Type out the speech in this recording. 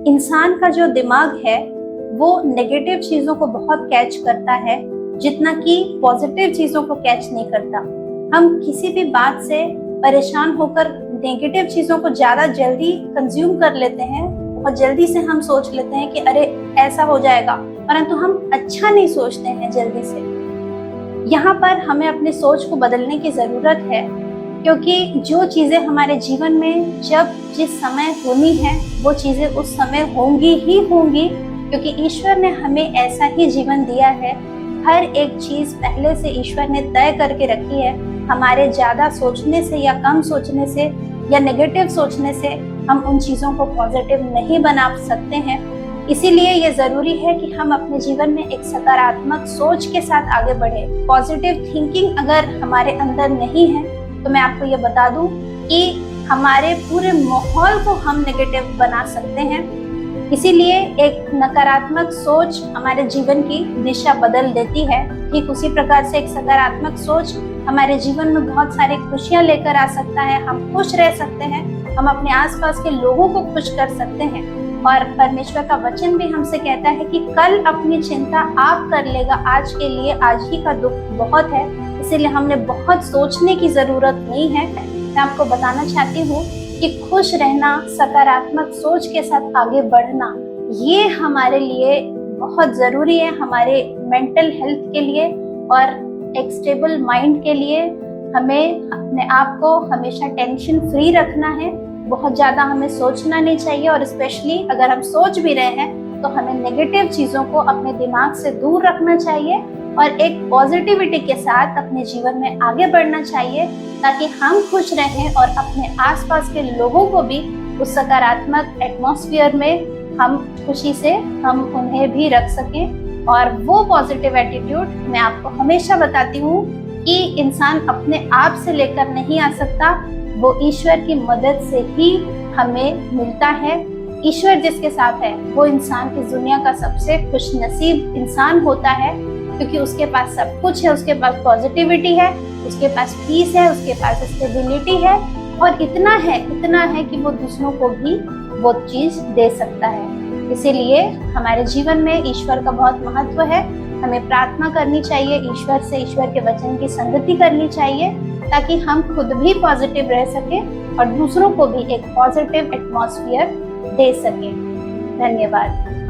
इंसान का जो दिमाग है वो नेगेटिव चीजों को बहुत कैच करता है, जितना कि पॉजिटिव चीजों को कैच नहीं करता। हम किसी भी बात से परेशान होकर नेगेटिव चीजों को ज्यादा जल्दी कंज्यूम कर लेते हैं और जल्दी से हम सोच लेते हैं कि अरे ऐसा हो जाएगा, परंतु हम अच्छा नहीं सोचते हैं जल्दी से। यहाँ पर हमें अपनी सोच को बदलने की जरूरत है, क्योंकि जो चीजें हमारे जीवन में जब जिस समय होनी है वो चीजें उस समय होंगी ही होंगी, क्योंकि ईश्वर ने हमें ऐसा ही जीवन दिया है। हर एक चीज पहले से ईश्वर ने तय करके रखी है। हमारे ज्यादा सोचने से या कम सोचने से या नेगेटिव सोचने से हम उन चीजों को पॉजिटिव नहीं बना सकते हैं। इसीलिए ये जरूरी है कि हम अपने जीवन में एक सकारात्मक सोच के साथ आगे बढ़े। पॉजिटिव थिंकिंग अगर हमारे अंदर नहीं है तो मैं आपको ये बता दूं कि हमारे पूरे माहौल को हम नेगेटिव बना सकते हैं। इसीलिए एक नकारात्मक सोच हमारे जीवन की दिशा बदल देती है। ठीक उसी प्रकार से एक सकारात्मक सोच हमारे जीवन में बहुत सारी खुशियां लेकर आ सकता है। हम खुश रह सकते हैं, हम अपने आसपास के लोगों को खुश कर सकते हैं। और परमेश्वर का वचन भी हमसे कहता है कि कल अपनी चिंता आप कर लेगा, आज के लिए आज ही का दुख बहुत है। इसीलिए हमने बहुत सोचने की जरूरत नहीं है। मैं आपको बताना चाहती हूँ कि खुश रहना, सकारात्मक सोच के साथ आगे बढ़ना, ये हमारे लिए बहुत जरूरी है, हमारे मेंटल हेल्थ के लिए और एक स्टेबल माइंड के लिए। हमें अपने आप को हमेशा टेंशन फ्री रखना है, बहुत ज्यादा हमें सोचना नहीं चाहिए। और स्पेशली अगर हम सोच भी रहे हैं तो हमें नेगेटिव चीजों को अपने दिमाग से दूर रखना चाहिए और एक पॉजिटिविटी के साथ अपने जीवन में आगे बढ़ना चाहिए, ताकि हम खुश रहें और अपने आसपास के लोगों को भी उस सकारात्मक एटमॉस्फेयर में हम खुशी से हम उन्हें भी रख सकें। और वो पॉजिटिव एटीट्यूड मैं आपको हमेशा बताती हूँ कि इंसान अपने आप से लेकर नहीं आ सकता, वो ईश्वर की मदद से ही हमें मिलता है। ईश्वर जिसके साथ है वो इंसान इस दुनिया का सबसे खुशनसीब इंसान होता है, क्योंकि उसके पास सब कुछ है। उसके पास पॉजिटिविटी है, उसके पास पीस है, उसके पास स्टेबिलिटी है और इतना है कि वो दूसरों को भी वो चीज दे सकता है। इसीलिए हमारे जीवन में ईश्वर का बहुत महत्व है। हमें प्रार्थना करनी चाहिए ईश्वर से, ईश्वर के वचन की संगति करनी चाहिए, ताकि हम खुद भी पॉजिटिव रह सकें और दूसरों को भी एक पॉजिटिव एटमॉस्फेयर दे सकें। धन्यवाद।